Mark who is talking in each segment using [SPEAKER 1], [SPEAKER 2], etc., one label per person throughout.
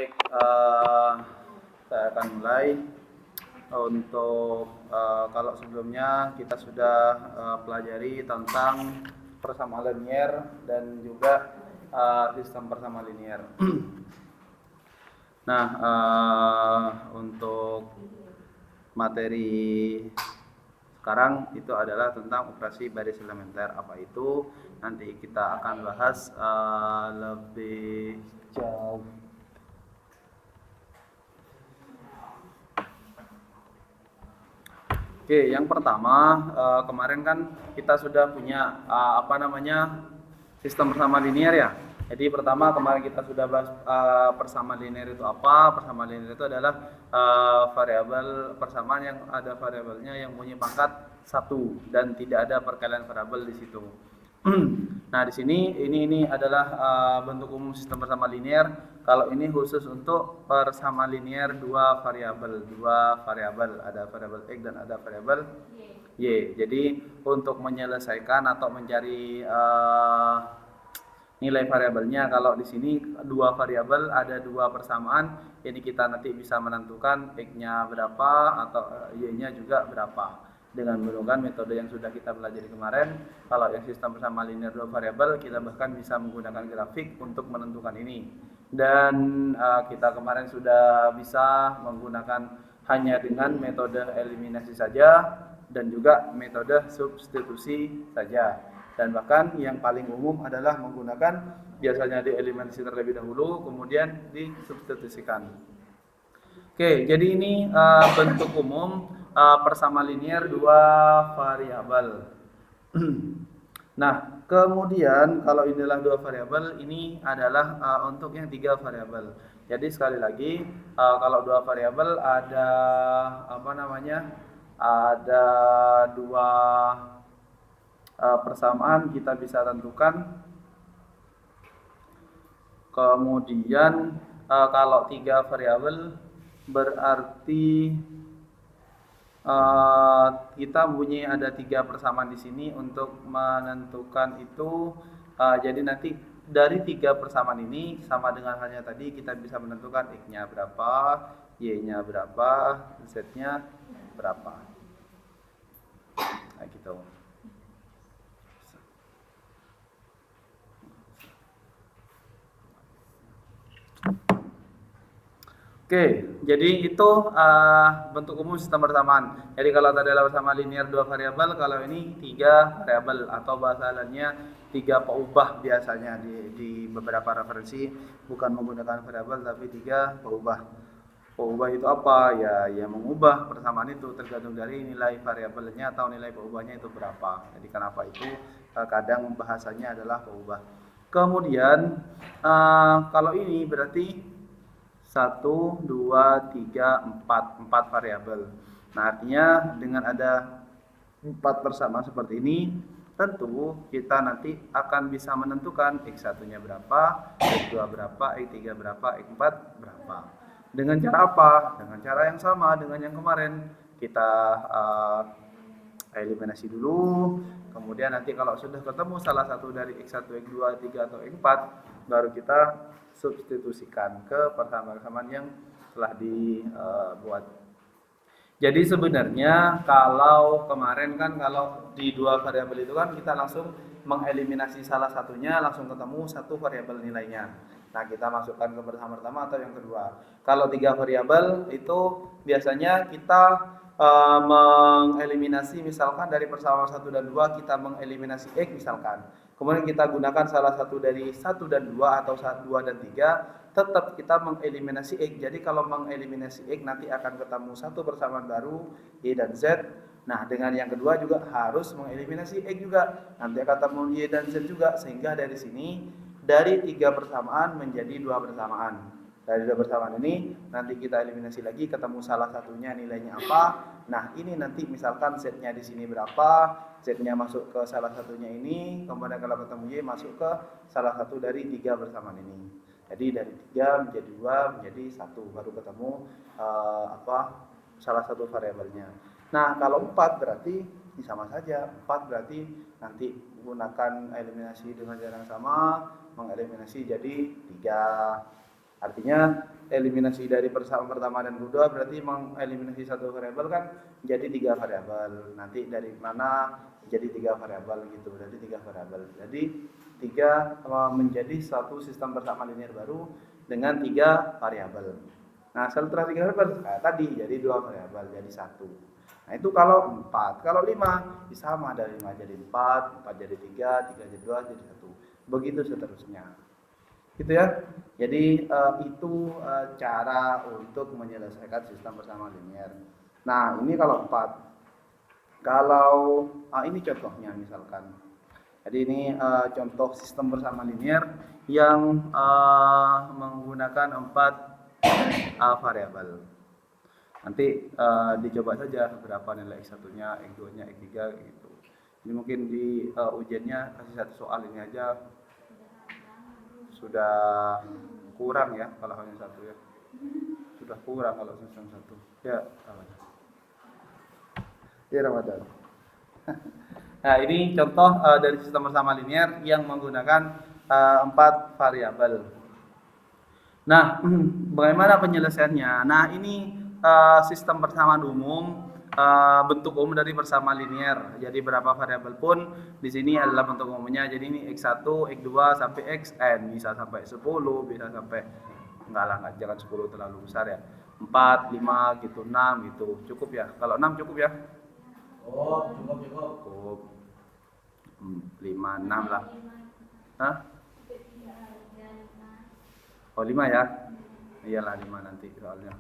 [SPEAKER 1] Baik, saya akan mulai. Untuk kalau sebelumnya kita sudah pelajari tentang persamaan linier dan juga sistem persamaan linier. Nah, untuk materi sekarang itu adalah tentang operasi baris elementer. Apa itu? Nanti kita akan bahas lebih jauh. Oke, yang pertama kemarin kan kita sudah punya sistem persamaan linear ya. Jadi pertama kemarin kita sudah bahas persamaan linear itu apa. Persamaan linear itu adalah variabel persamaan yang ada variabelnya yang punya pangkat 1 dan tidak ada perkalian variabel di situ. Nah, di sini ini adalah bentuk umum sistem persamaan linear. Kalau ini khusus untuk persamaan linear dua variabel, ada variabel x dan ada variabel y. Jadi untuk menyelesaikan atau mencari nilai variabelnya, kalau di sini dua variabel ada dua persamaan, jadi kita nanti bisa menentukan x-nya berapa atau y-nya juga berapa dengan menggunakan metode yang sudah kita pelajari kemarin. Kalau yang sistem persamaan linear dua variabel, kita bahkan bisa menggunakan grafik untuk menentukan ini. Dan kita kemarin sudah bisa menggunakan hanya dengan metode eliminasi saja dan juga metode substitusi saja. Dan bahkan yang paling umum adalah menggunakan biasanya dieliminasi terlebih dahulu, kemudian disubstitusikan. Oke, jadi ini bentuk umum persamaan linear dua variabel. Nah, kemudian kalau inilah dua variabel, ini adalah untuk yang tiga variabel. Jadi sekali lagi, kalau dua variabel ada ada dua persamaan kita bisa tentukan. Kemudian kalau tiga variabel berarti kita punya ada tiga persamaan di sini untuk menentukan itu. Jadi nanti dari tiga persamaan ini sama dengan halnya tadi, kita bisa menentukan x-nya berapa, y-nya berapa, z-nya berapa. Nah, gitu. Oke, jadi itu bentuk umum sistem persamaan. Jadi kalau tadi adalah persamaan linear dua variabel, kalau ini tiga variabel atau bahasa lainnya tiga peubah biasanya di beberapa referensi, bukan menggunakan variabel tapi tiga peubah. Peubah itu apa? Ya mengubah persamaan itu tergantung dari nilai variabelnya atau nilai peubahnya itu berapa. Jadi kenapa itu kadang bahasanya adalah peubah. Kemudian kalau ini berarti 1, 2, 3, 4 variabel. Nah, artinya dengan ada 4 persamaan seperti ini, tentu kita nanti akan bisa menentukan x1-nya berapa, x2 berapa, x3 berapa, x4 berapa. Dengan cara apa? Dengan cara yang sama dengan yang kemarin. Kita eliminasi dulu, kemudian nanti kalau sudah ketemu salah satu dari x1, x2, x3 atau x4, baru kita substitusikan ke persamaan-persamaan yang telah dibuat. Jadi sebenarnya kalau kemarin kan kalau di dua variabel itu kan kita langsung mengeliminasi salah satunya, langsung ketemu satu variabel nilainya. Nah, kita masukkan ke persamaan pertama atau yang kedua. Kalau tiga variabel itu biasanya kita mengeliminasi, misalkan dari persamaan 1 dan 2 kita mengeliminasi x misalkan. Kemudian kita gunakan salah satu dari 1 dan 2 atau 2 dan 3, tetap kita mengeliminasi x. Jadi kalau mengeliminasi x nanti akan ketemu satu persamaan baru, y dan z. Nah, dengan yang kedua juga harus mengeliminasi x juga. Nanti akan ketemu y dan z juga, sehingga dari sini dari 3 persamaan menjadi 2 persamaan. Dari 2 persamaan ini nanti kita eliminasi lagi, ketemu salah satunya nilainya apa. Nah, ini nanti misalkan z-nya di sini berapa, z-nya masuk ke salah satunya ini, kemudian kalau ketemu y masuk ke salah satu dari 3 persamaan ini. Jadi dari 3 menjadi 2 menjadi 1, baru ketemu salah satu variabelnya. Nah, kalau 4 berarti sama saja. 4 berarti nanti menggunakan eliminasi dengan cara yang sama, mengeliminasi jadi 3. Artinya eliminasi dari pertama dan kedua berarti mengeliminasi satu variabel kan jadi 3 variabel. Nanti dari mana jadi 3 variabel gitu, berarti 3 variabel. Jadi 3 menjadi satu sistem persamaan linear baru dengan 3 variabel. Nah, setelah 3 variabel tadi jadi 2 variabel jadi 1. Nah, itu kalau 4. Kalau 5 sama, dari 5 jadi 4, 4 jadi 3, 3 jadi 2 jadi 1. Begitu seterusnya. Gitu ya. Jadi itu cara untuk menyelesaikan sistem persamaan linear. Nah, ini kalau 4. Kalau ini contohnya misalkan. Jadi ini contoh sistem persamaan linear yang menggunakan 4 variabel. Nanti dicoba saja berapa nilai X1-nya, X2-nya, X3 gitu. Ini mungkin di ujiannya kasih satu soal ini aja sudah kurang ya kalau hanya satu ya. Sudah kurang kalau sistem satu. Ya, Ramadan. Ya, Ramadan. Nah, ini contoh dari sistem persamaan linear yang menggunakan 4 variabel. Nah, bagaimana penyelesaiannya? Nah, ini sistem persamaan umum, bentuk umum dari persamaan linear. Jadi berapa variabel pun di sini adalah bentuk umumnya. Jadi ini x1, x2 sampai xn, bisa sampai 10, bisa sampai enggak, jangan 10 terlalu besar ya. 4, 5 gitu, 6 gitu. Cukup ya. Kalau 6 cukup ya?
[SPEAKER 2] Oh, cukup.
[SPEAKER 1] Cukup. 5, 6 lah. Hah? Oh, 5 ya? Iyalah 5 nanti soalnya.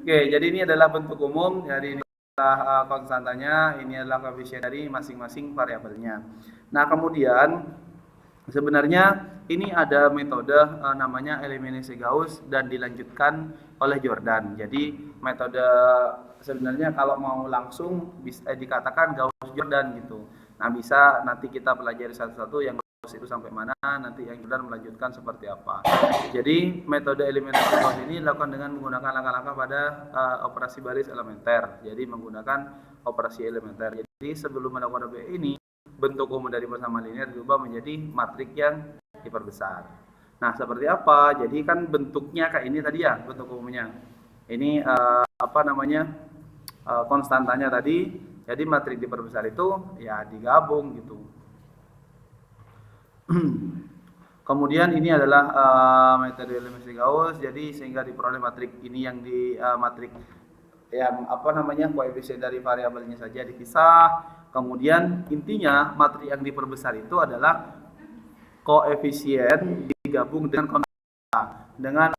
[SPEAKER 1] Oke, jadi ini adalah bentuk umum, jadi ini adalah konstantanya, ini adalah koefisien dari masing-masing variabelnya. Nah, kemudian sebenarnya ini ada metode namanya eliminasi Gauss dan dilanjutkan oleh Jordan. Jadi metode sebenarnya kalau mau langsung bisa dikatakan Gauss-Jordan gitu. Nah, bisa nanti kita pelajari satu-satu yang Gauss itu sampai mana, nanti yang Jordan melanjutkan seperti apa. Jadi metode eliminasi Gauss ini dilakukan dengan menggunakan langkah-langkah pada operasi baris elementer. Jadi menggunakan operasi elementer. Jadi sebelum melakukan ini, bentuk umum dari persamaan linear diubah menjadi matrik yang diperbesar. Nah, seperti apa? Jadi kan bentuknya kayak ini tadi ya, bentuk umumnya. Ini konstantanya tadi. Jadi matrik diperbesar itu ya digabung gitu. Kemudian ini adalah metode eliminasi Gauss. Jadi sehingga diperoleh matrik ini yang di matrik yang koefisien dari variabelnya saja dipisah. Kemudian intinya matrik yang diperbesar itu adalah koefisien digabung dengan konstan dengan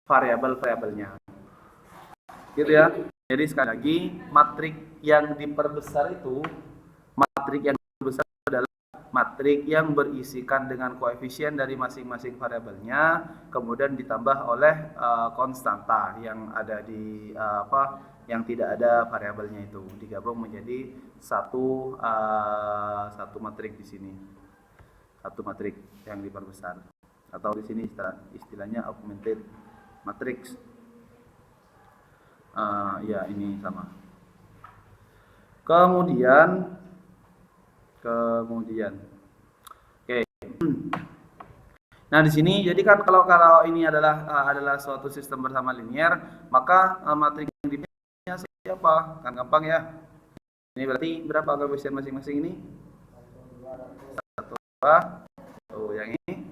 [SPEAKER 1] variabel-variabelnya. Gitu ya. Jadi sekali lagi matrik yang diperbesar itu adalah matrik yang berisikan dengan koefisien dari masing-masing variabelnya, kemudian ditambah oleh konstanta yang ada di yang tidak ada variabelnya itu, digabung menjadi satu matrik di sini, satu matrik yang diperbesar, atau di sini istilahnya augmented matrix. Ya ini sama. Kemudian oke. Nah, di sini jadi kan kalau ini adalah suatu sistem bersama linear, maka matrik yang dipilihnya siapa? Kan gampang ya. Ini berarti berapa koefisien masing-masing ini? 1, 2. Oh, yang ini?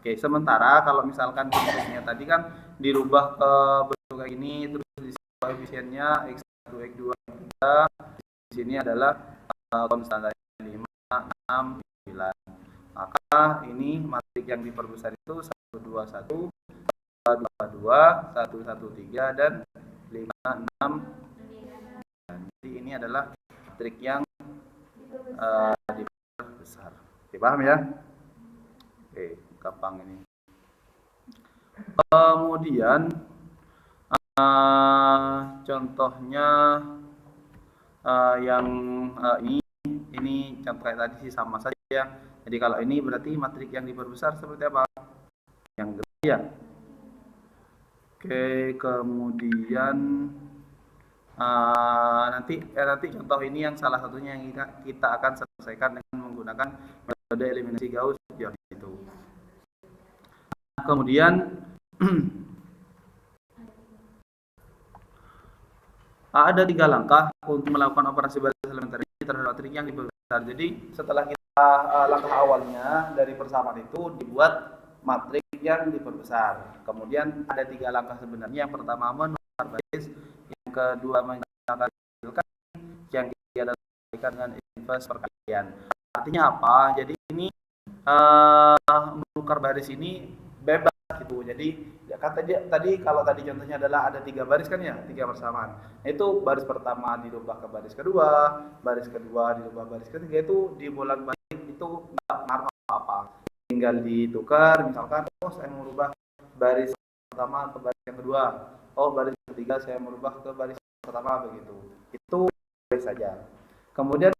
[SPEAKER 1] Oke, sementara kalau misalkan bentuknya tadi kan dirubah ke bentuk kayak ini, terus di sini koefisiennya x1, x2, x3, di sini adalah konstanta 5, 6, 9. Maka ini matrik yang diperbesar itu 1, 2, 1, 2, 2, 1, 1, 3, dan 5, 6. Jadi ini adalah matrik yang diperbesar. Oke, paham ya? Oke, gampang ini. Kemudian contohnya yang ini contoh kayak tadi sih sama saja ya. Jadi kalau ini berarti matrik yang diperbesar seperti apa? Yang gede ya. Oke, kemudian nanti contoh ini yang salah satunya yang kita akan selesaikan dengan menggunakan metode eliminasi Gauss yang itu. Kemudian ada 3 langkah untuk melakukan operasi baris elementer ini terhadap matrik yang diperbesar. Jadi setelah kita langkah awalnya dari persamaan itu dibuat matrik yang diperbesar. Kemudian ada 3 langkah sebenarnya. Yang pertama menukar baris, yang kedua menggunakan yang ketiga adalah dengan inverse perkalian. Artinya apa? Jadi ini menukar baris ini bebas gitu. Jadi ya kan tadi kalau tadi contohnya adalah ada 3 baris kan ya, 3 persamaan. Itu baris pertama dirubah ke baris kedua dirubah baris ketiga, itu dibolak-balik, itu nggak ngaruh apa-apa. Tinggal ditukar, misalkan saya merubah baris pertama ke baris yang kedua, baris ketiga saya merubah ke baris pertama, begitu. Itu boleh saja. Kemudian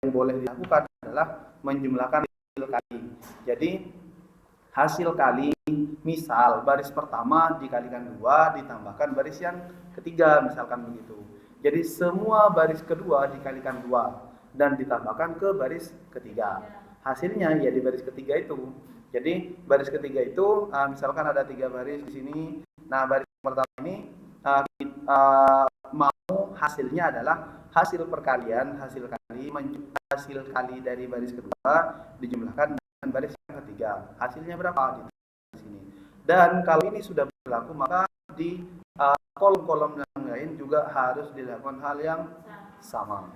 [SPEAKER 1] yang boleh dilakukan adalah menjumlahkan hasil kali. Jadi hasil kali, misal baris pertama dikalikan 2 ditambahkan baris yang ketiga, misalkan begitu. Jadi semua baris kedua dikalikan 2 dan ditambahkan ke baris ketiga. Hasilnya ya di baris ketiga itu. Jadi baris ketiga itu misalkan ada 3 baris di sini. Nah, baris pertama ini mau hasilnya adalah hasil perkalian, hasil kali dari baris kedua dijumlahkan dengan baris yang ketiga. Hasilnya berapa di sini. Dan kalau ini sudah berlaku, maka di kolom-kolom yang lain juga harus dilakukan hal yang sama.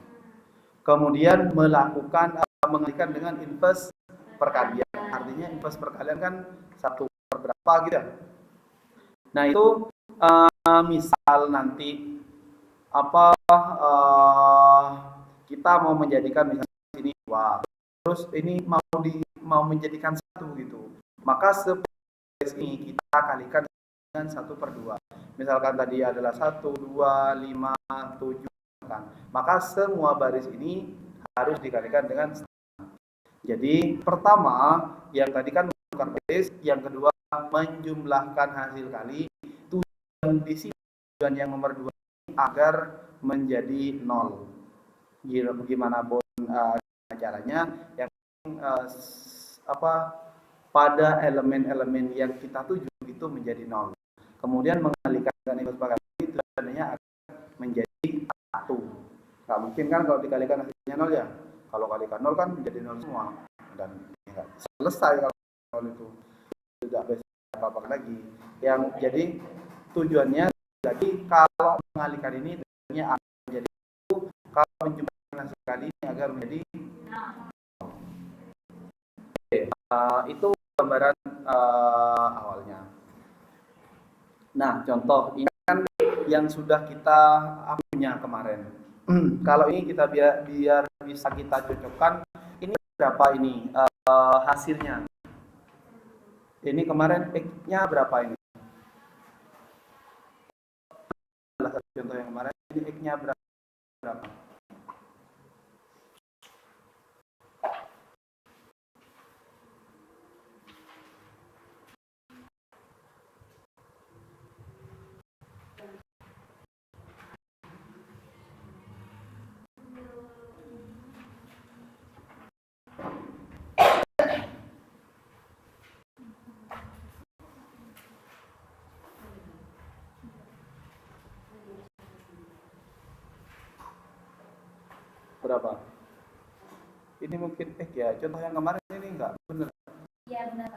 [SPEAKER 1] Kemudian melakukan mengalihkan dengan inverse perkalian. Artinya inverse perkalian kan 1/berapa gitu ya. Nah, itu misal nanti kita mau menjadikan misalnya sini 2, terus ini mau menjadikan 1 gitu, maka baris ini kita kalikan dengan 1/2. Misalkan tadi adalah 1, 2, 5, 7, maka semua baris ini harus dikalikan dengan 1. Jadi pertama yang tadi kan menukar baris, yang kedua menjumlahkan hasil kali. Tujuan di sini, tujuan yang nomor 2 agar menjadi 0. Gimana pun caranya, yang pada elemen-elemen yang kita tuju itu menjadi 0. Kemudian mengalihkan dengan inverse perkalian itu tujuannya agar menjadi 1. Nggak mungkin kan kalau dikalikan hasilnya 0 ya. Kalau kalikan 0 kan menjadi 0 semua dan ya, selesai kalau 0 itu tidak bisa apa-apa lagi. Yang jadi tujuannya lagi kalau mengalihkan ini tujuannya akan menjadi 1, kalau menjumlahkan hasil kali ini agar menjadi 0. Itu gambaran awalnya. Nah, contoh ini kan yang sudah kita punya kemarin. Kalau ini kita biar bisa kita cocokkan, ini berapa ini hasilnya? Ini kemarin X-nya berapa ini? Salah satu contoh yang kemarin, ini X-nya berapa? Berapa? Ini mungkin ya, contoh yang kemarin ini enggak benar. Iya, benar.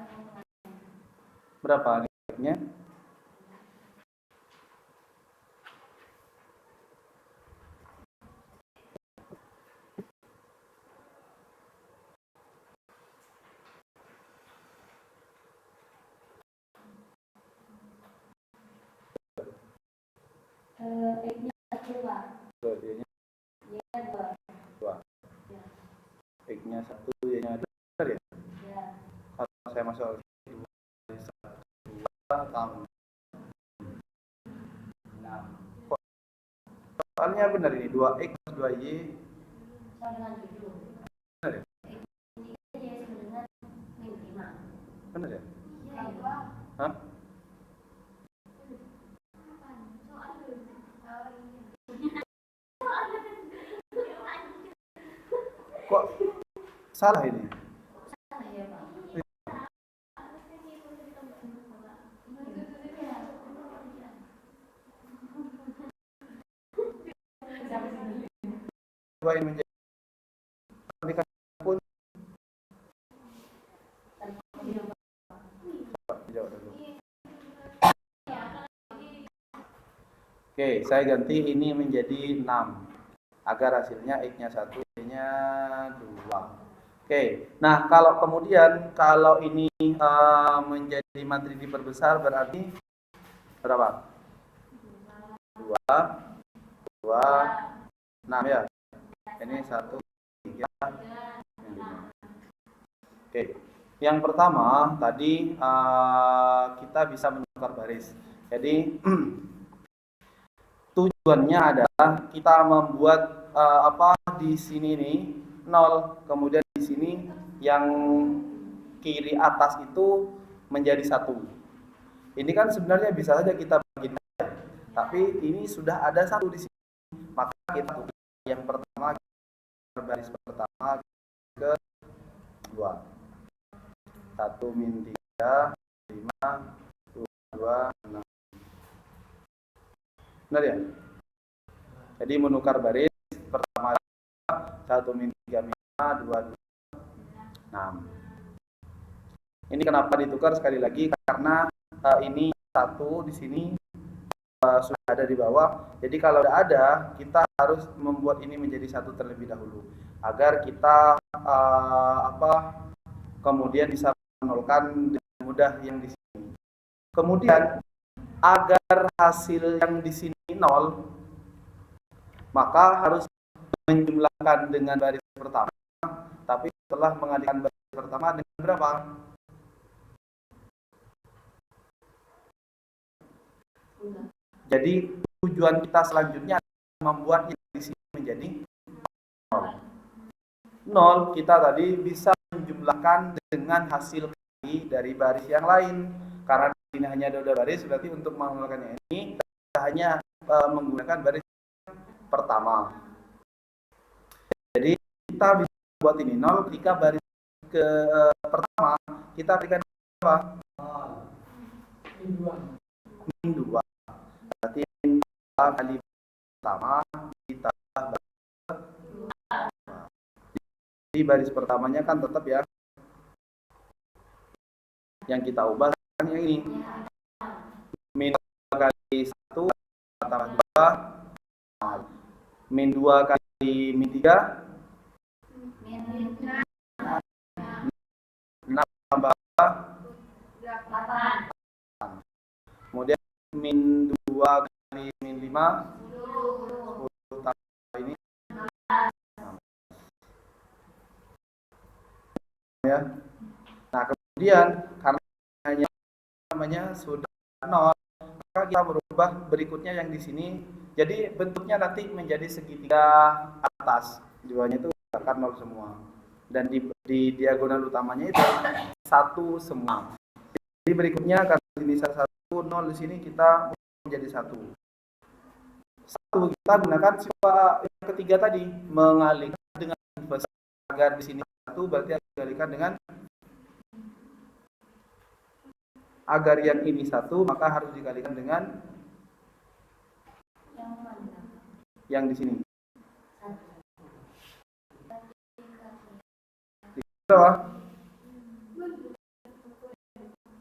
[SPEAKER 1] Berapa X-nya? X-nya 1, Pak. Y-nya 2. X-nya 1, Y-nya 2, benar ya? Iya. Kalau saya masuk 2 tahun. Nah, soalnya benar ini 2X 2Y benar ya? Benar ya? Hah? Salah ini. Coba ini menjadi pun jawab dulu. Oke, saya ganti ini menjadi 6 agar hasilnya X-nya 1, Y-nya 2. Oke, nah kalau ini menjadi matriks diperbesar berarti berapa? 2, 2, 6 ya. Ini 1, 3, 5. Oke, yang pertama tadi kita bisa menukar baris. Jadi tujuannya adalah kita membuat di sini nih 0, kemudian di sini yang kiri atas itu menjadi 1. Ini kan sebenarnya bisa saja kita bagi, tapi ini sudah ada 1 di sini. Maka kita tukar yang pertama, baris pertama ke 2. 1 min 3, 5, 2, 6. Benar ya? Jadi menukar baris pertama 1 min 3 min 5, 2, 6. Ini kenapa ditukar sekali lagi? Karena ini 1 di sini sudah ada di bawah. Jadi kalau tidak ada, kita harus membuat ini menjadi 1 terlebih dahulu agar kita kemudian bisa menolkan dengan mudah yang di sini. Kemudian agar hasil yang di sini 0, maka harus menjumlahkan dengan baris pertama. Tapi setelah mengalihkan baris pertama dengan berapa? Jadi tujuan kita selanjutnya membuat yang di sini menjadi 0. Kita tadi bisa menjumlahkan dengan hasil kali dari baris yang lain. Karena di sini hanya ada 2 baris, berarti untuk mengumpulkannya ini kita hanya menggunakan baris pertama. Jadi kita bisa buat ini 0 ketika baris pertama kita berikan apa? Min 2. Berarti min 2 kali pertama ditambah baris 2. Jadi baris pertamanya kan tetap ya. Yang kita ubah kan yang ini. Min 2 kali 1 tambah 2. Min 2 kali min 3. 6 tambah 8. Kemudian min 2 kali min 5. 10 tambah ini. Ya. Nah, kemudian karena namanya sudah 0, maka kita berubah berikutnya yang di sini. Jadi bentuknya nanti menjadi segitiga atas. Duanya itu akan 0 semua. Dan di diagonal utamanya itu 1 semua. Jadi berikutnya karena ini 1, 0 di sini kita menjadi 1. 1 kita gunakan sifat yang ketiga tadi, mengalihkan dengan besar agar di sini 1 berarti akan dialihkan dengan agar yang ini 1 maka harus dikalikan dengan yang di sini. Berapa?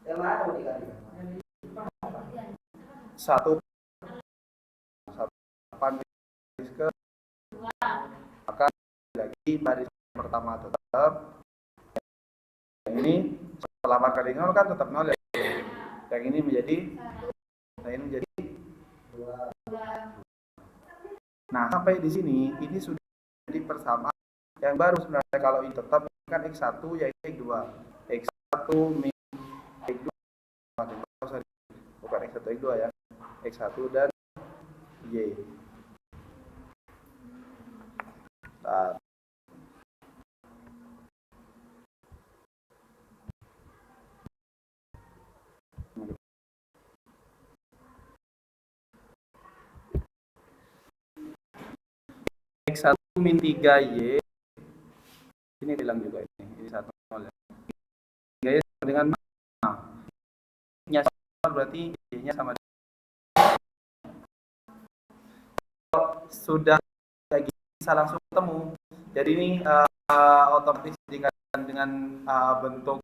[SPEAKER 1] Yang mana mau dikalikan? 1 baris ke 2. Maka lagi baris pertama tetap. Yang ini setelah kali 0 kan tetap 0 ya. Yang ini menjadi 2. Nah, sampai di sini ini sudah jadi persamaan yang baru sebenarnya. Kalau ini tetap kan X1 yaitu X2. X1 min X2 bukan X1 X2 ya. X1 dan Y. Nah, X1 min 3Y ini bilang juga dengan nya berarti y-nya sama dengan sudah kayak gini bisa langsung ketemu. Jadi ini otomatis dikatakan dengan bentuk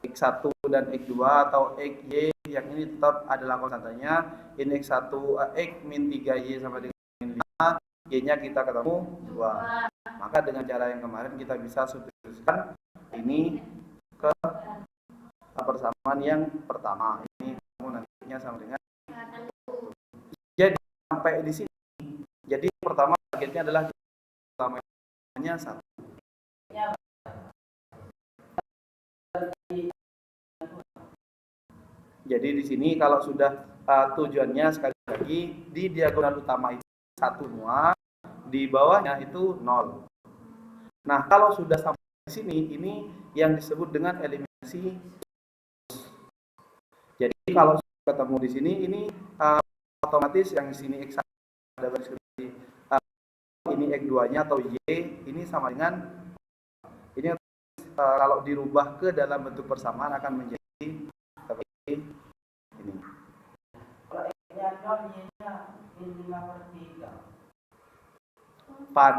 [SPEAKER 1] X1 dan X2 atau XY yang ini tetap adalah konstantanya. Ini X1 X min 3Y sama dengan min 5, Y-nya kita ketemu 2. Maka dengan cara yang kemarin kita bisa substitusikan ini ke persamaan yang pertama. Ini kamu nantinya sama dengan. Jadi sampai di sini. Jadi pertama targetnya adalah pertamanya 1. Jadi di sini kalau sudah tujuannya sekali lagi di diagonal utama itu 1 semua, di bawahnya itu 0. Nah, kalau sudah sampai di sini, ini yang disebut dengan eliminasi. Jadi kalau ketemu di sini, ini otomatis yang di sini X ada baris ini X2-nya atau Y, ini sama dengan ini kalau dirubah ke dalam bentuk persamaan akan menjadi seperti ini.
[SPEAKER 2] Kalau X-nya 0, Y-nya min 5/3.
[SPEAKER 1] Pada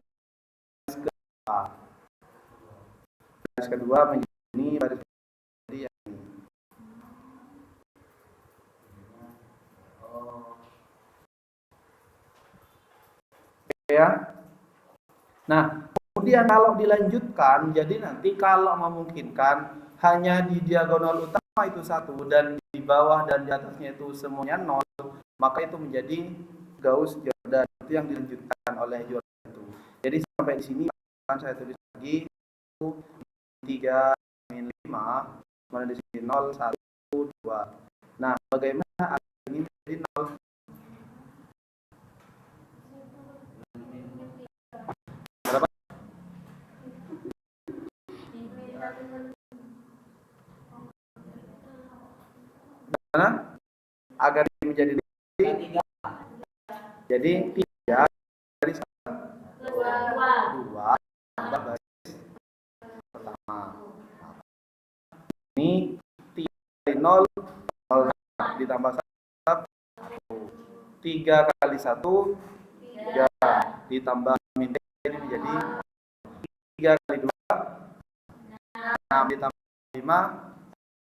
[SPEAKER 1] baris kedua menjadi ini, baris jadi yang ini. Ya. Nah, kemudian kalau dilanjutkan, jadi nanti kalau memungkinkan hanya di diagonal utama itu 1 dan di bawah dan di atasnya itu semuanya 0, maka itu menjadi Gauss-Jordan. Itu yang dilanjutkan oleh Jordan itu. Jadi sampai di sini akan saya tulis lagi 3 min 5, kemudian di sini 0, 1, 2. Nah, bagaimana agar ini menjadi 0? Berapa? Bagaimana? Agar ini menjadi 3. Jadi 3 dari 2 tambah baris pertama. Ini 3 dari 0, 0 ditambah 1, 3 kali 1, 3 ditambah min ini menjadi 3 kali 2, 6 ditambah 5,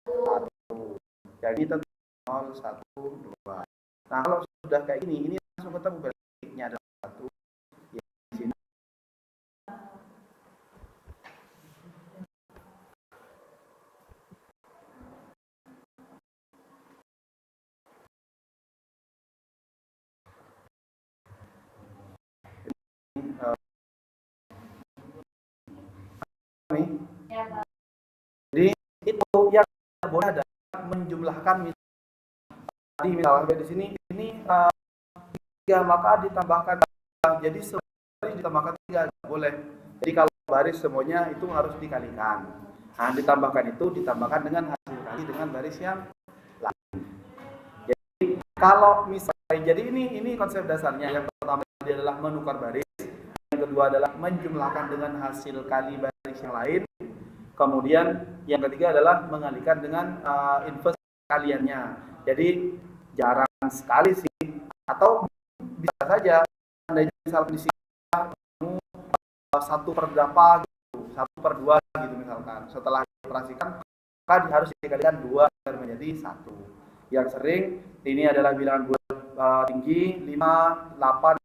[SPEAKER 1] 1. Jadi itu 0, 1, 2. Nah, kalau sudah kayak ini langsung ketemu baliknya adalah 1. Ya, di sini. Jadi itu yang boleh adalah menjumlahkan misalnya di sini ini 3 maka ditambahkan jadi baris ditambahkan 3 boleh. Jadi kalau baris semuanya itu harus dikalikan. Nah, ditambahkan itu ditambahkan dengan hasil kali dengan baris yang lain. Jadi kalau misalnya jadi ini konsep dasarnya. Yang pertama adalah menukar baris, yang kedua adalah menjumlahkan dengan hasil kali baris yang lain. Kemudian yang ketiga adalah mengalihkan dengan inverse kaliannya. Jadi jarang sekali sih, atau bisa saja Anda misalkan di sini 1 per berapa gitu, 1 per 2 gitu misalkan. Setelah dioperasikan maka harus dikalikan 2 agar menjadi 1. Yang sering ini adalah bilangan bulat tinggi 5, 8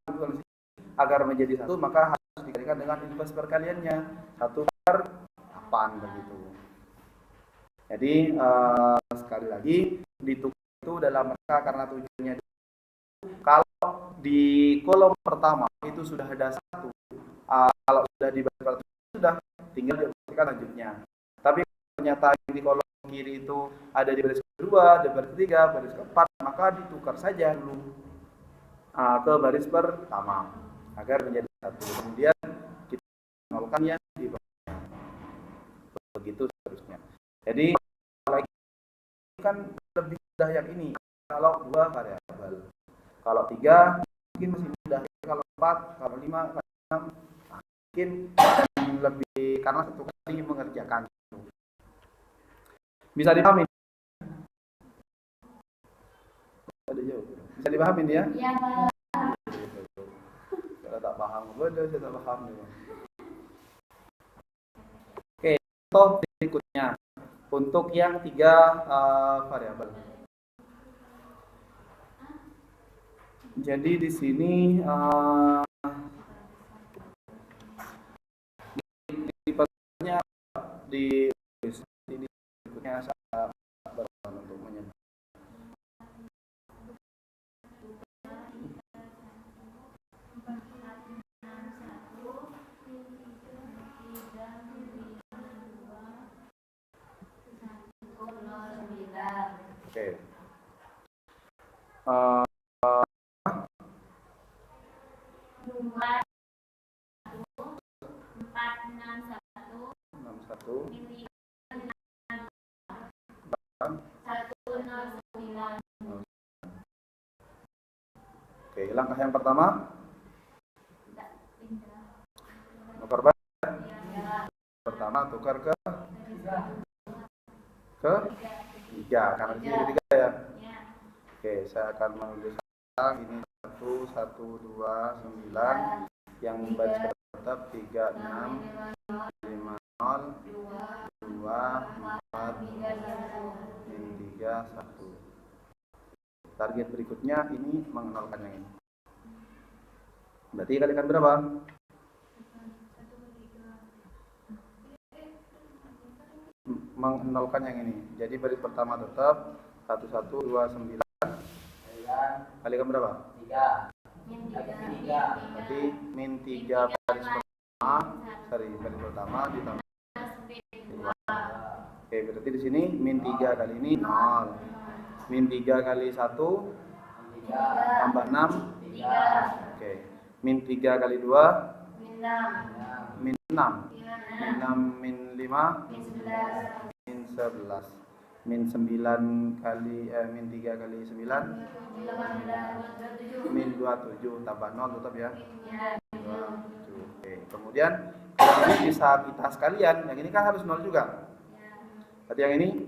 [SPEAKER 1] agar menjadi 1 maka harus dikalikan dengan inverse perkaliannya 1 per 8 begitu. Jadi sekali lagi ditukar itu dalam rangka karena tujuannya kalau di kolom pertama itu sudah ada 1, kalau sudah di baris pertama sudah tinggal dioperasikan lanjutnya. Tapi ternyata di kolom kiri itu ada di baris kedua, di baris ketiga, baris keempat, maka ditukar saja dulu ke baris pertama agar menjadi 1. Kemudian kita nolkannya di bawah. Begitu seterusnya. Jadi kan lebih mudah yang ini kalau 2 variabel. Kalau 3 mungkin masih mudah. Kalau 4, kalau 5, kalau 6 mungkin lebih karena satu kali mengerjakan. Bisa dipahami? Bisa dipahami ya?
[SPEAKER 3] Iya, Pak.
[SPEAKER 1] Kalau tak paham, bodoh saya tak paham juga. Oke, contoh berikutnya untuk yang 3 variabel. Jadi di sini di sini berikutnya saya untuk menyebut. Oke. Oke, langkah yang pertama tukar balik. Pertama tukar ke 3 karena di sini 3 ya. Oke, saya akan menulis ini 1 1 2 9 yang baris tetap 3 6 5 0 2 4 min 3 1. Target berikutnya ini mengenolkan yang ini. Berarti kalikan berapa? Mengenolkan yang ini. Jadi baris pertama tetap 1 1 2 9. Kalikan berapa?
[SPEAKER 2] 3.
[SPEAKER 1] Berarti min 3 baris pertama ditambah 2. Oke, berarti di sini min 3 kali ini 0. Min 3 kali 1 tambah 6 Oke. Min 3 kali 2 min 6. Min 6 min 5 min 11. Min 9 kali min 3 kali 9 min 27 tambah 0 tetap ya. 27. Oke. Kemudian kalau ini bisa kita sekalian, yang ini kan harus 0 juga. Berarti yang ini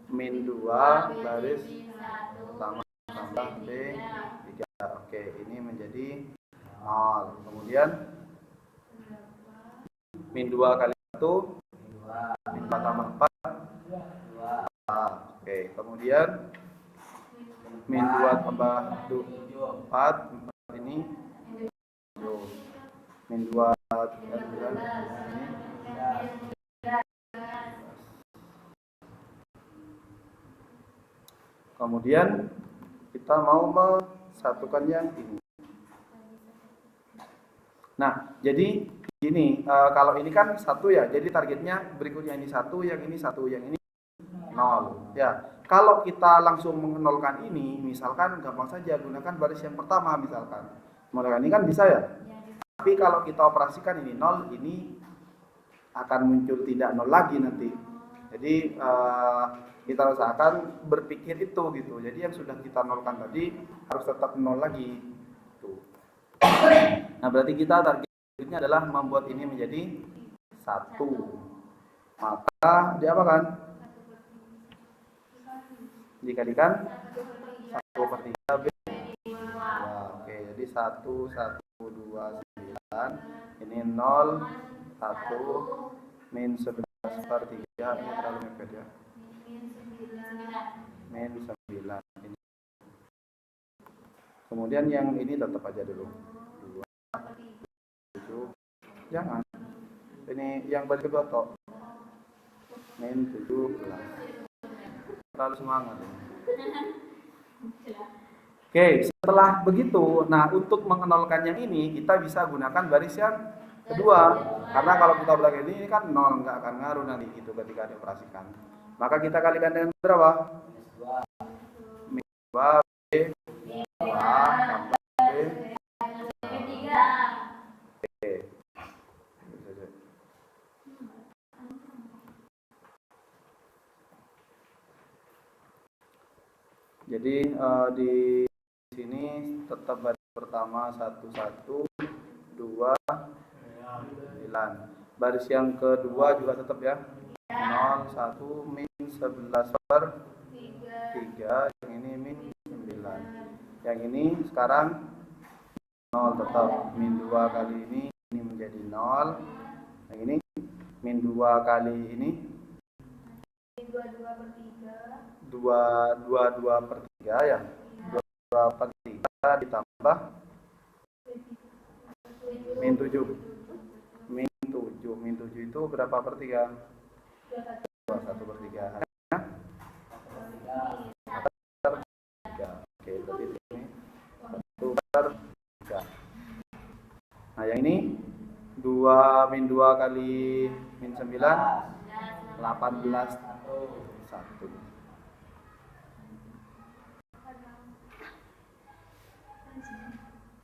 [SPEAKER 1] min 2 baris pertama tambah B 3. Oke, ini menjadi 0. Kemudian min 2 kali 1 min 4 tambah 4 2. Oke, kemudian min 2 tambah 4 ini 7. Min 2 ini kemudian kita mau mensatukan yang ini. Nah, jadi gini, kalau ini kan 1 ya, jadi targetnya berikutnya ini 1, yang ini 1, yang ini 0. Ya, kalau kita langsung menolkan ini, misalkan gampang saja gunakan baris yang pertama misalkan. Menolkan ini kan bisa ya. Tapi kalau kita operasikan ini 0, ini akan muncul tidak 0 lagi nanti. Jadi kita usahakan berpikir itu gitu. Jadi yang sudah kita nolkan tadi harus tetap 0 lagi. Tuh. Nah, berarti kita targetnya adalah membuat ini menjadi 1. Maka diapakan? Dikalikan 1/3 B. Oke, jadi 1 1 2 9 ini 0 1 min 11/3 ini terlalu mepet ya. Min 9 ini. Kemudian yang ini tetap aja dulu 2 7. Jangan, ini yang baris kedua toh min 17. Terlalu semangat ini. Oke, setelah begitu, nah untuk mengenolkan yang ini kita bisa gunakan baris yang kedua. Karena kalau kita bilang ini kan 0, nggak akan ngaruh nanti itu ketika dioperasikan. Maka kita kalikan dengan berapa? Min 2 B tambah B. Oke. Jadi di sini tetap baris pertama 1 1 2 9. Baris yang kedua juga tetap ya. 0, 1, min 11 per 3. Yang ini min 9. Yang ini sekarang 0 tetap. Min 2 kali ini menjadi 0. Yang ini min 2 kali ini 2 per 3 ya. 2 per 3 ditambah min 7. Min 7 itu berapa per 3? 1 per 3. Oke, berarti ini 1 per 3. Nah, yang ini 2 min 2 kali min 9 18 1.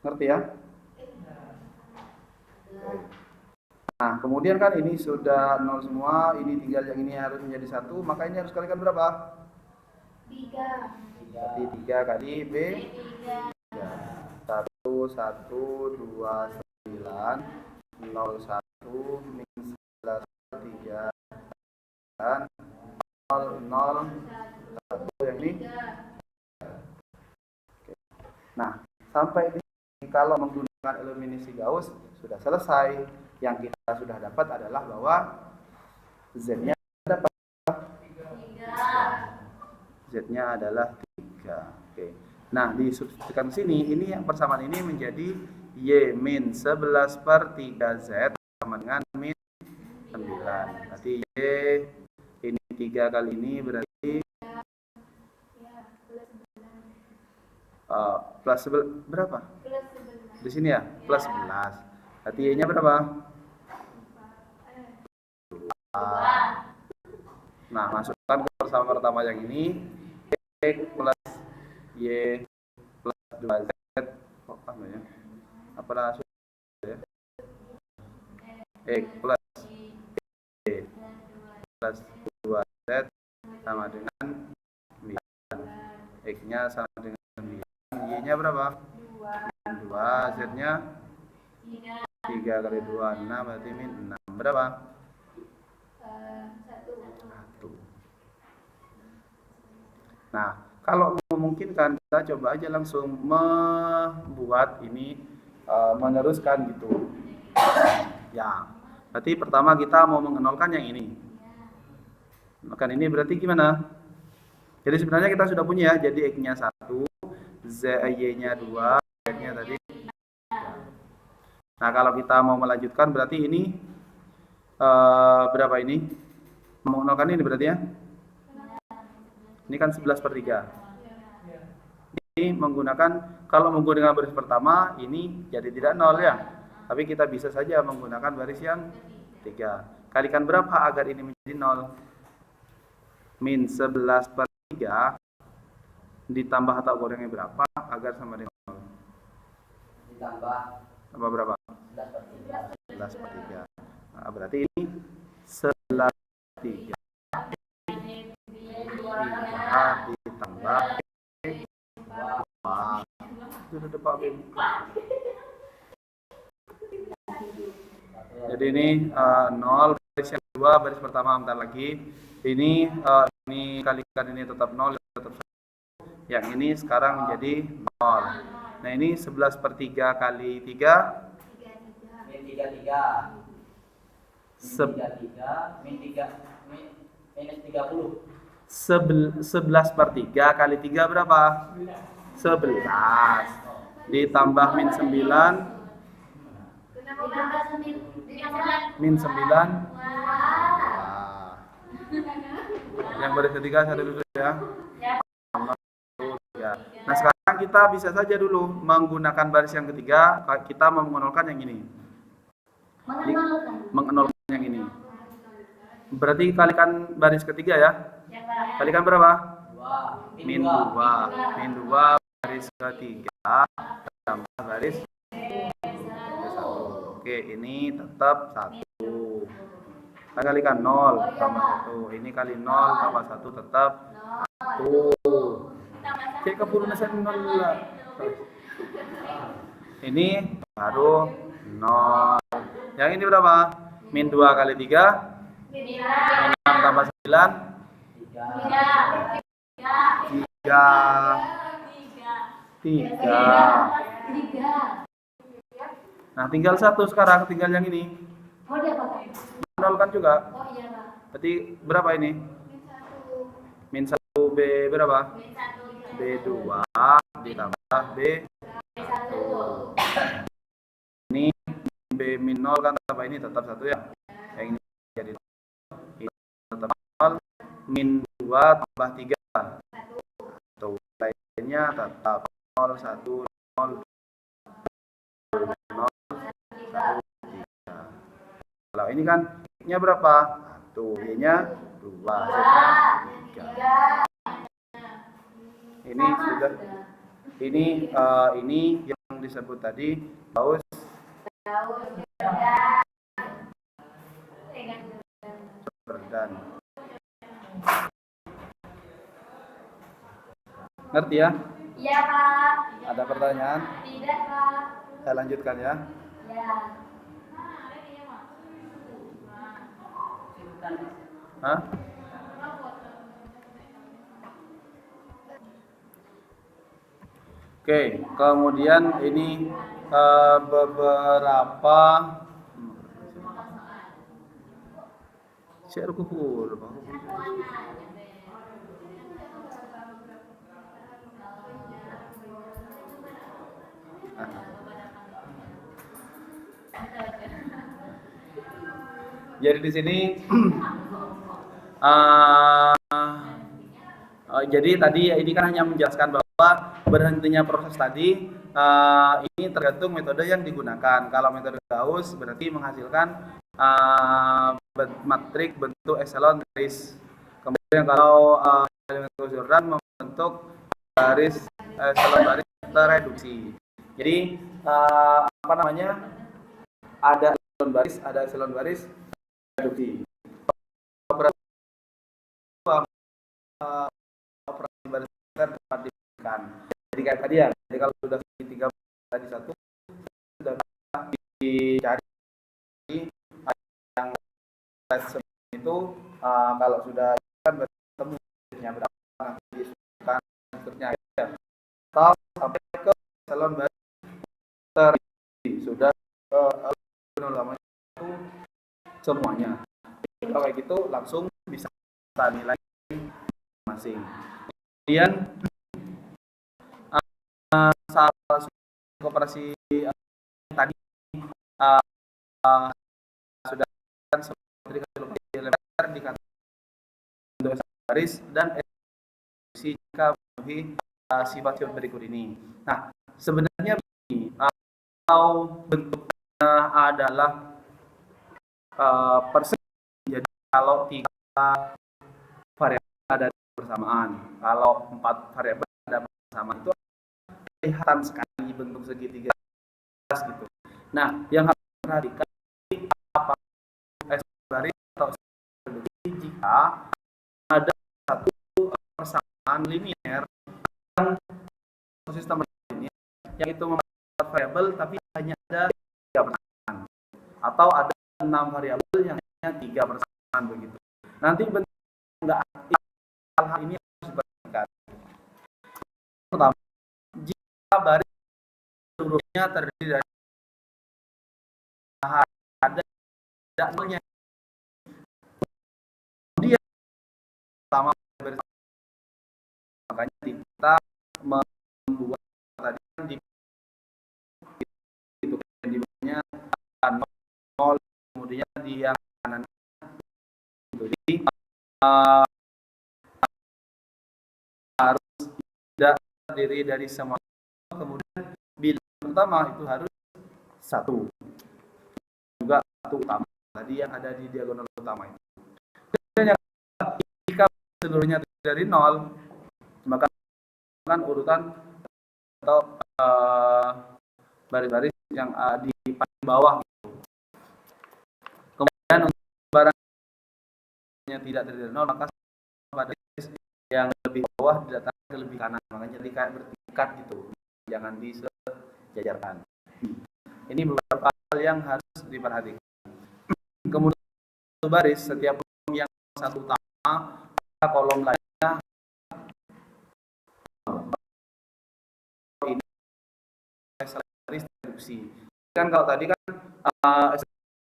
[SPEAKER 1] Ngerti ya? Nah, kemudian kan ini sudah 0 semua, ini tinggal yang ini harus menjadi 1, maka ini harus kalikan berapa?
[SPEAKER 3] 3.
[SPEAKER 1] Berarti 3 kali B 3. 1 1 2 9 0 1 min 11 3 dan 0 0 1 yang ini. Oke. Nah, sampai di sini kalau menggunakan eliminasi Gauss sudah selesai. Yang kita sudah dapat adalah bahwa Z-nya dapat 3. Z-nya adalah 3. Oke. Nah, disubstitusikan sini, ini yang persamaan ini menjadi Y min 11 per 3Z sama dengan min 9. Berarti Y ini 3 kali ini berarti plus berapa? Di sini ya, plus 11. Berarti Y-nya berapa? Nah, masukkan ke persamaan pertama yang ini. X plus Y plus 2Z. Apa langsung ya? X plus Y plus 2Z sama dengan 9. X-nya sama dengan 9. Y-nya berapa? 2. Z-nya 3 kali 2, 6. Berarti min 6. Berapa? 1. Nah, kalau memungkinkan kita coba aja langsung membuat ini meneruskan gitu. Ya, berarti pertama kita mau mengenolkan yang ini. Maka ini berarti gimana? Jadi sebenarnya kita sudah punya ya. Jadi X-nya 1, Y-nya 2, Z-nya tadi. Nah, kalau kita mau melanjutkan berarti ini berapa ini? Mengenolkan ini berarti ya? Ini kan 11 per 3. Ini menggunakan, kalau menggunakan baris pertama, ini jadi tidak 0 ya. Tapi kita bisa saja menggunakan baris yang 3. Kalikan berapa agar ini menjadi 0? Min 11 per 3 ditambah atau gorengnya berapa agar sama dengan 0? Tambah berapa? 11 per 3. Nah, berarti ini 11 per 3. 3 ditambah 2. Sudah dapat B. Jadi ini 0, baris yang kedua, baris pertama bentar lagi. Ini kalikan ini tetap 0, tetap 1. Yang ini sekarang menjadi 0. Nah, ini 11 per 3 kali 3
[SPEAKER 2] min 33. Min 3 minus 30.
[SPEAKER 1] 11 per 3 kali 3 berapa? 11. Ditambah min 9. Min 9. Yang baris ketiga saya dulu ya. Nah, sekarang kita bisa saja dulu menggunakan baris yang ketiga. Kita mau mengenolkan yang ini. Mengenolkan yang ini. Berarti kalikan baris ketiga ya. Kalikan berapa?
[SPEAKER 2] 2.
[SPEAKER 1] Min 2. Min 2 baris ketiga tambah baris 1. Oke, ini tetap 1. Kita kalikan 0 tambah 1. Ini kali 0 tambah 1 tetap 1. Cek kepurunasan 0 lah. Ini baru 0. Yang ini berapa? Min 2 kali 3. Min 6 tambah 9. 3. Nah, tinggal 1 sekarang, tinggal yang ini.
[SPEAKER 3] Oh, dia pakai.
[SPEAKER 1] Nolkan juga.
[SPEAKER 3] Oh iya, Pak.
[SPEAKER 1] Berarti berapa ini? Min 1 B berapa? B2 ditambah B1. Ini B min 0 kan tambah ini tetap 1 ya. Yang ini jadi ini tetap 0. Min 2 tambah 3. Tuh, lainnya tetap 0, 1, 0, 0, 1, 3. Kalau ini kan Y-nya berapa? 1, Y-nya 2, Z-nya 3. Ini sudah ini yang disebut tadi Gauss Jordan. Ngerti ya?
[SPEAKER 3] Iya, Pak.
[SPEAKER 1] Ada pertanyaan?
[SPEAKER 3] Tidak, Pak.
[SPEAKER 1] Saya lanjutkan ya.
[SPEAKER 3] Ya.
[SPEAKER 1] Hah? Oke, kemudian ini beberapa share kuhur. Jadi di sini jadi tadi ini kan hanya menjelaskan bahwa berhentinya proses tadi ini tergantung metode yang digunakan. Kalau metode Gauss berarti menghasilkan matrik bentuk epsilon garis. Kemudian kalau metode Jordan membentuk garis epsilon garis tereduksi. Jadi apa namanya? Ada epsilon baris reduksi. Operasi baris dapat diberikan. Jadi kayak tadi ya. Jadi kalau sudah 3 tadi 1 sudah dicari yang itu kalau sudah kan bertemu garisnya berapa nanti disusun strukturnya ya. Atau sampai ke epsilon baris tereduksi sudah namanya itu semuanya. Jadi kalau kayak gitu langsung bisa kita nilai masing. Kemudian salah operasi tadi sudah seperti lebar dikatakan bentuk garis dan eksekusi jika memenuhi sifat berikut ini. Nah, sebenarnya begini, kalau bentuknya adalah persen, jadi kalau 3 variabel ada bersamaan, kalau 4 variabel ada bersamaan itu kelihatan sekali bentuk segitiga gitu. Nah, yang harus diperhatikan apa garis atau jika ada satu persamaan linear yang sistem linear yang itu membuat variabel tapi hanya ada 3 persamaan, atau ada 6 variabel yang hanya 3 persamaan begitu. Nanti bentuk enggak hal ini harus diperhatikan. Pertama, jika baris seluruhnya terdiri dari ada nolnya, kemudian pertama baris, makanya kita membuat tadi di itu di bawahnya nol, kemudian di yang kanan itu. Jadi harus tidak terdiri dari semua. Kemudian bilangan pertama itu harus 1, juga 1 utama tadi yang ada di diagonal utama itu. Dan yang jika seluruhnya dari 0, maka urutan atau baris-baris yang di paling bawah. Kemudian untuk barang yang tidak terdiri dari 0, maka baris yang lebih bawah didatangkan ke lebih kanan, makanya jadi kayak bertingkat gitu, jangan disejajarkan. Ini beberapa hal yang harus diperhatikan. Kemudian baris, setiap kolom yang satu utama, maka kolom lainnya ini baris reduksi. Kan kalau tadi kan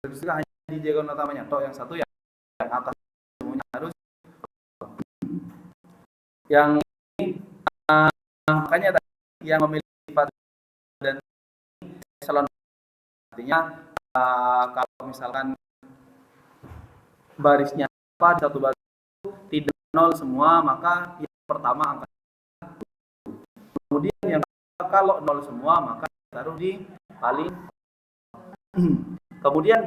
[SPEAKER 1] reduksi hanya di diagonal utamanya, toh yang satu yang atas semuanya harus yang ini, makanya tadi yang memiliki sifat dan eselon, artinya kalau misalkan barisnya apa di satu baris tidak nol semua, maka yang pertama angka. Kemudian yang kalau nol semua, maka taruh di paling. Kemudian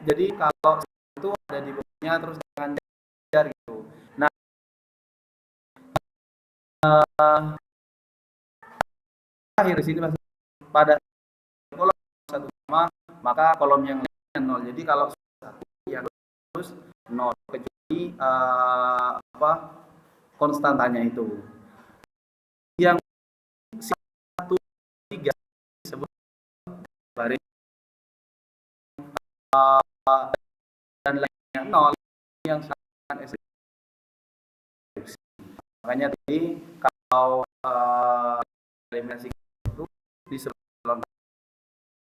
[SPEAKER 1] jadi kalau itu ada di bawahnya terus dengan jar gitu. Nah, akhir di sini pada kolom satu sama, maka kolom yang lainnya nol. Jadi kalau satu ya terus nol, kecuali konstantanya itu. Yang 1, 3 disebut baris dan lainnya nol, yang sangat esensial. Makanya tadi kalau eliminasi itu disebut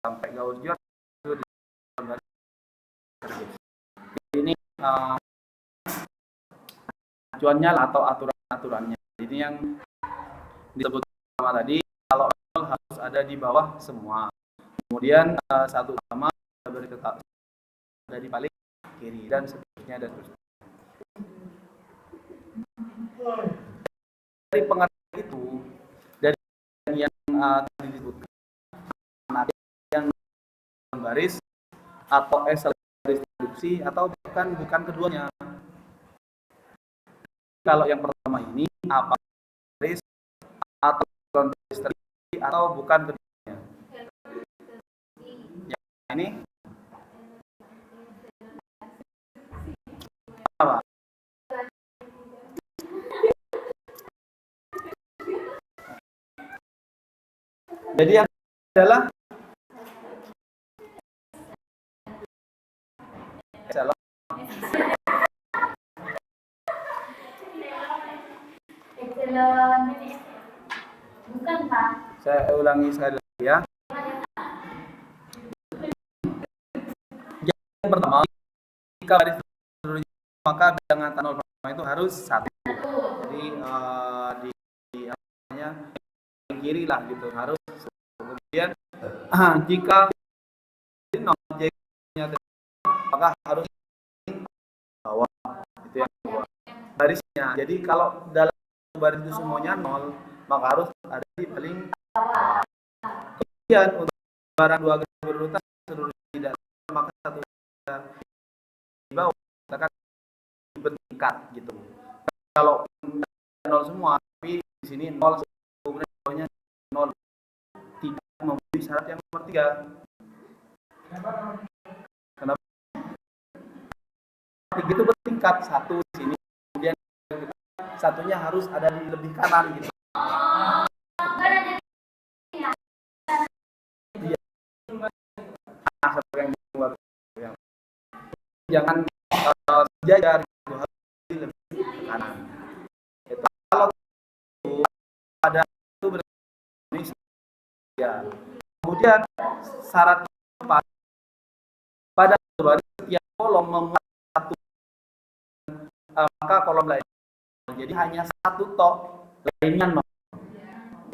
[SPEAKER 1] sampai Gauss-Jordan itu disebut baris. Ini acuannya atau aturan-aturannya. Jadi yang disebut sama tadi, kalau nol harus ada di bawah semua. Kemudian satu utama tetap ada di paling kiri dan seterusnya dan seterusnya. Dari pengertian itu, dari yang tadi disebutkan, yang baris atau baris reduksi atau bukan keduanya. Kalau yang pertama ini apa baris atau baris reduksi atau bukan keduanya? Yang ini apa? Jadi yang adalah
[SPEAKER 3] Epsilon bukan Pak.
[SPEAKER 1] Saya ulangi sekali lagi ya. Yang pertama, jika baris maka bilangan antara 0 pertama itu harus 1. Jadi di namanya kiri lah gitu, harus 1. Kemudian jika maka harus bawah, itu yang kedua barisnya. Jadi kalau dalam baris itu semuanya 0, maka harus ada di paling. Kemudian untuk barang 2 garis berurutan seluruhnya tidak, maka 1 di bawah kita bertingkat gitu. Kalau 0 semua, tapi di sini 0 kemudian bawahnya 0, tidak memenuhi syarat yang nomor 3. Kenapa? 3 itu bertingkat, 1 di sini, kemudian satunya harus ada di lebih kanan gitu. Jangan sejajar, harus di lebih kanan. Itu kalau ada itu berarti ya. Kemudian syarat 4, pada baris setiap kolom memuat satu, maka kolom lain. Jadi hanya satu tok, lainnya 0.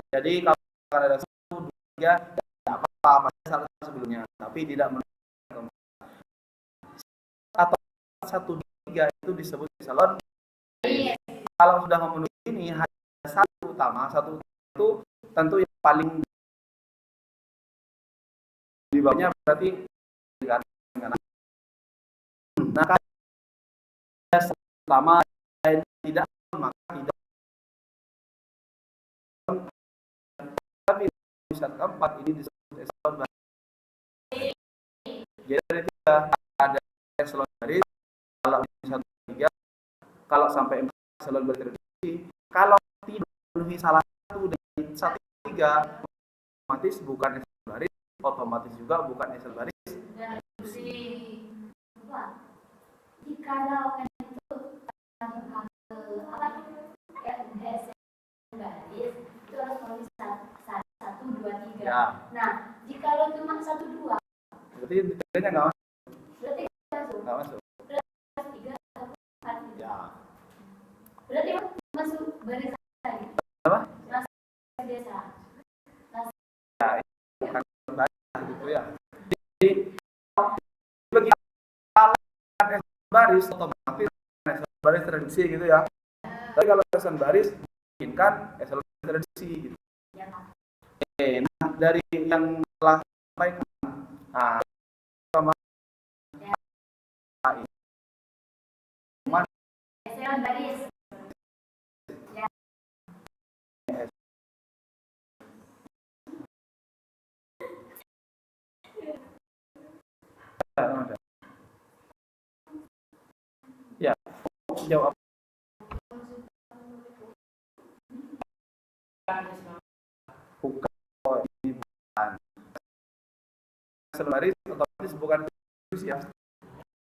[SPEAKER 1] Jadi kalau ada 1, 2, 3 tidak apa-apa, masih syarat sebelumnya, tapi tidak menunjukkan. Atau 1, 2, 3 itu disebut eselon. Kalau sudah memenuhi ini hanya satu utama itu tentu yang paling di bawahnya berarti nah kalau utama tidak, maka tidak. Tapi bisa keempat ini disebut eselon baris. Jadi tidak ada eselon baris kalau 1, 3, kalau sampai 4 eselon baris reduksi. Kalau tidak memenuhi salah satu dari 1, 3, otomatis bukan eselon baris, otomatis juga bukan eselon baris reduksi.
[SPEAKER 3] jikalau kan itu apa garis itu harus menulis 1, 2, 3.
[SPEAKER 1] Ya.
[SPEAKER 3] Nah, jikalau cuma 1, 2
[SPEAKER 1] berarti tiganya nggak masuk.
[SPEAKER 3] berarti masuk.
[SPEAKER 1] Nggak masuk.
[SPEAKER 3] 3 atau 4.
[SPEAKER 1] Ya.
[SPEAKER 3] Berarti masuk barisan tadi.
[SPEAKER 1] Apa?
[SPEAKER 3] Masuk desa.
[SPEAKER 1] Ya, gitu ya. Jadi bagi baris otomatis baris reduksi gitu ya. Tapi kalau eselon baris mungkinkan eselon reduksi gitu.
[SPEAKER 3] Ya, Pak.
[SPEAKER 1] Oke, nah dari yang telah sampaikan, nah sama
[SPEAKER 3] Eselon baris. Ya.
[SPEAKER 1] Ya, jawab bukan. Oh, ini bukan. Eselon baris otomatis bukan reduksi ya.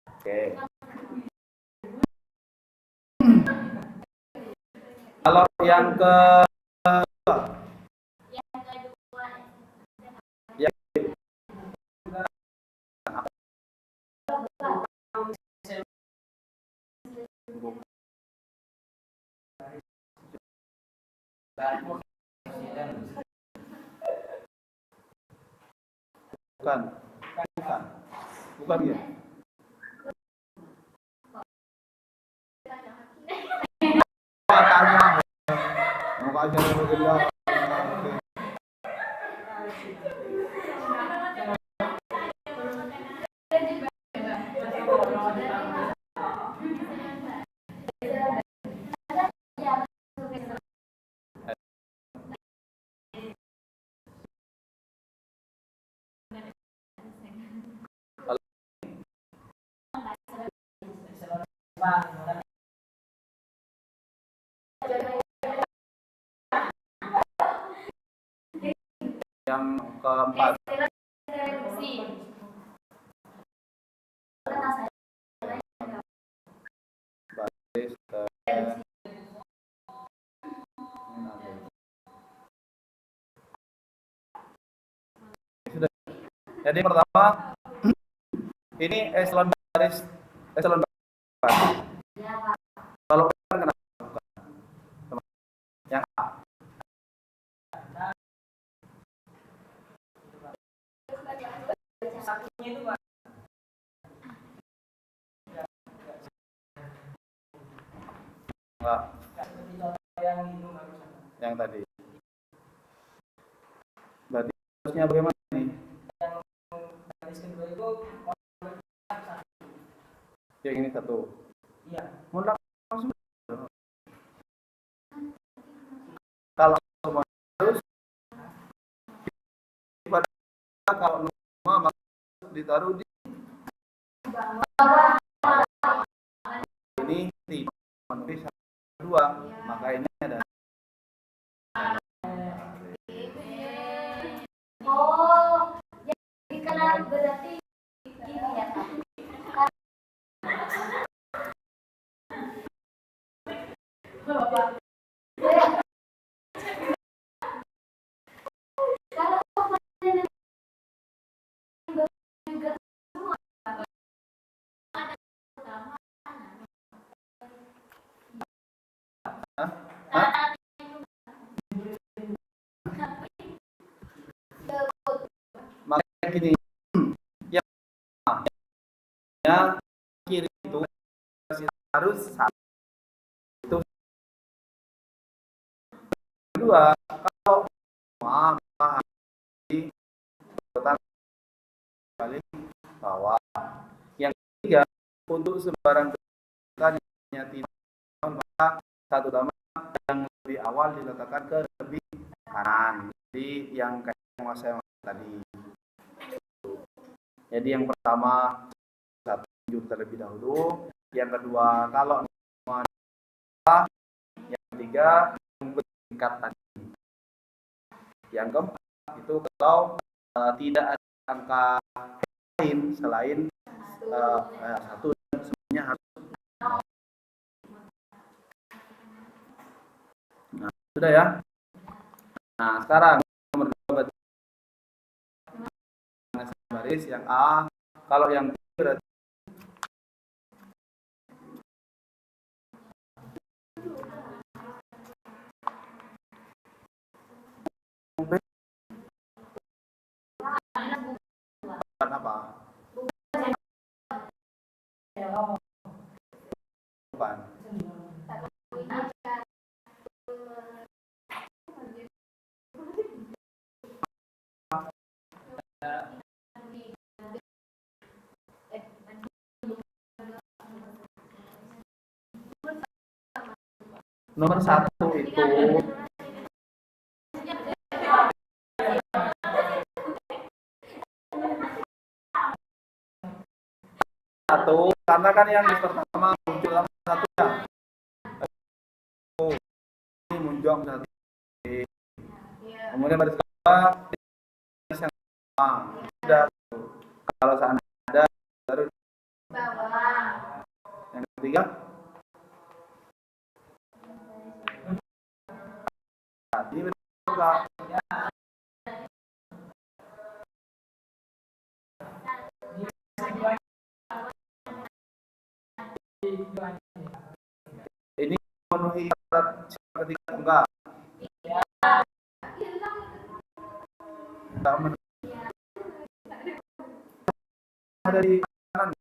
[SPEAKER 1] Oke. Kalau yang kedua,
[SPEAKER 3] Yang kedua
[SPEAKER 1] yang bukan, bukan ya. Tanya, makanya begitu. Yang keempat,
[SPEAKER 3] reduksi.
[SPEAKER 1] baris sudah. Jadi pertama ini eselon baris
[SPEAKER 3] Ya, Pak.
[SPEAKER 1] kalau bukan kenapa bukan? Yang A. Enggak. Yang tadi. Berarti harusnya bagaimana nih? Yang ini satu. Iya. Mutlak langsung. Kalau semua harus kalau semua maka ditaruh di ini tidak menulis dua, maka ini ada.
[SPEAKER 3] Oh, jadi kalau berarti gini ya, Pak. Kalau
[SPEAKER 1] Hah? Makanya gini, yang kiri itu harus satu. Itu kedua, kalau semua di kotak paling bawah. Yang ketiga, untuk sembarang hanya tidak maka satu tambah yang lebih awal diletakkan ke lebih kanan. Jadi yang kayak yang saya tadi. Jadi yang pertama satu tunjuk terlebih dahulu, yang kedua kalau semua, yang ketiga yang bertingkat tadi, yang keempat itu kalau tidak ada angka lain selain satu, semuanya harus Nah, sudah ya. Nah, sekarang nomor 2 berarti baris yang A. Kalau yang B berarti B bukan apa? Bukan. Nomor 1 itu satu, karena kan yang pertama muncul satu ya. Ini muncul satu. Kemudian baris kedua yang sama. Sudah. Kalau seandainya ada baru yang ketiga. Ini juga. Ini memenuhi syarat ketiga enggak? Enggak memenuhi. Ada di kanan.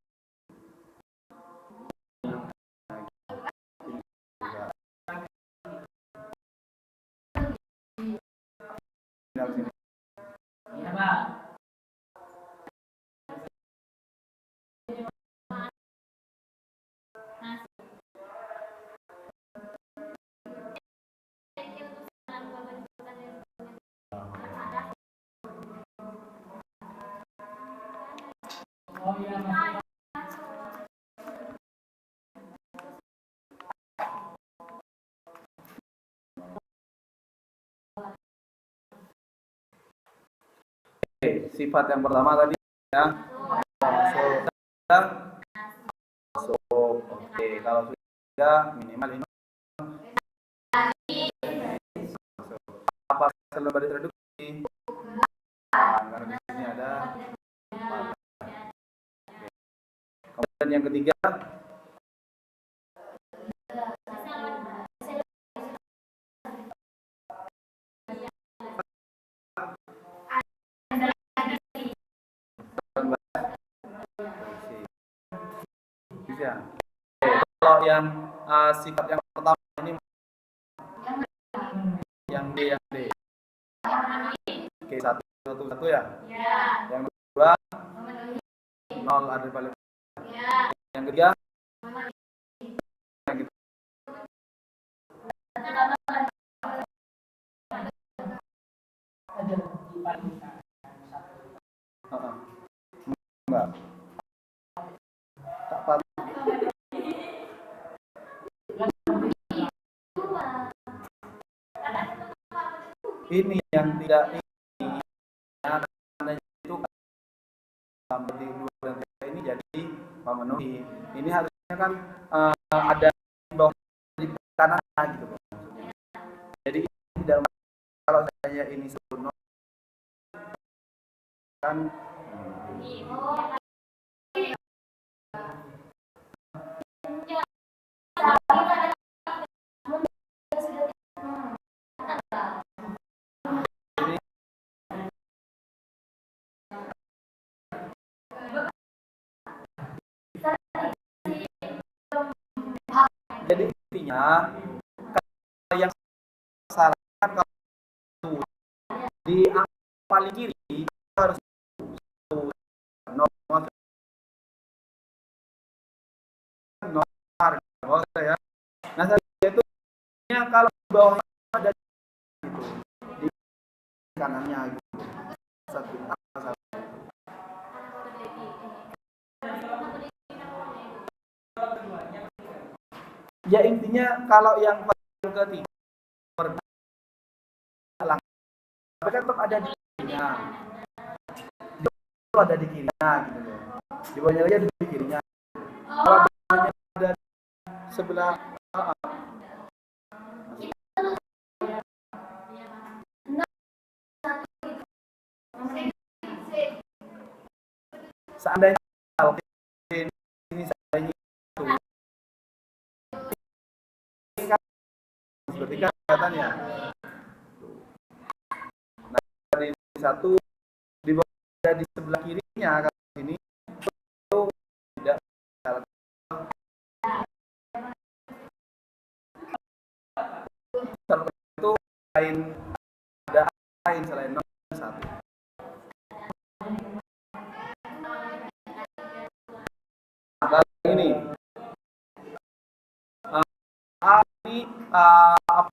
[SPEAKER 1] Oke, sifat yang pertama tadi ya masuk. Oke, kalau sudah minimal ini apa selalu baris reduksi? Karena di sini ada. Kemudian yang ketiga bisa. Kalau yang sifat yang pertama ini yang D. Oke, satu ya. Yang kedua 0 ada balik. Yang ketiga yang kita enggak. Tak paham. Ini yang tidak ini karena itu sampai di 2 dan 3 ini jadi memenuhi. Ini harusnya kan ada di bawah di kanan gitu maksudnya. Jadi tidak kalau saya ini sebelum kan jadi intinya kalau yang salah kan kalau di angka paling kiri harus nomor ya. Nah saya itu kalau di bawahnya ada gitu di kanannya gitu. Satu. Ya intinya kalau yang ketiga tapi kan tetap ada di kirinya. Itu ada di kirinya gitu loh. Di bawahnya lagi ada di kirinya. Kalau ada sebelah seandainya ini seandainya itu seperti kan kelihatannya. Nah, dari satu di bawah di sebelah kirinya kalau sini itu tidak itu lain, ada lain selain 1. Nah, ini ini apa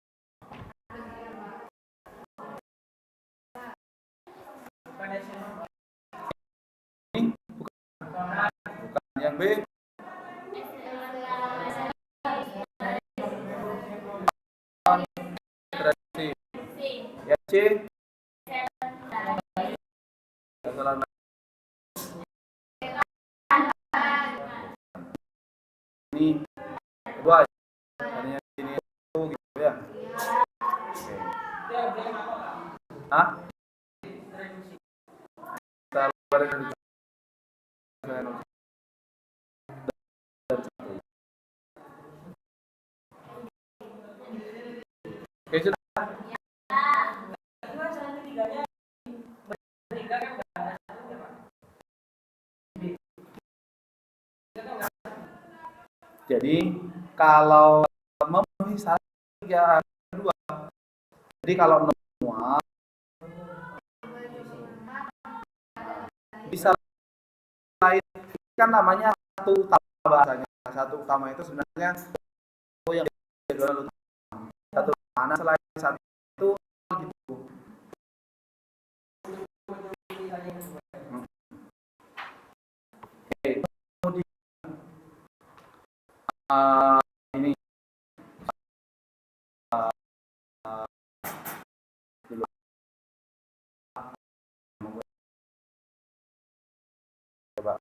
[SPEAKER 1] ini bukan yang B. Ya C. Ini kedua yang ini itu gitu ya. Hah? Oke, sudah. Jadi kalau memenuhi syarat 3 2. Jadi kalau semua bisa lain kan namanya satu utama bahasanya. Satu utama itu sebenarnya yang utama. Satu mana selain satu itu gitu. Oke, kemudian ini dulu. Coba.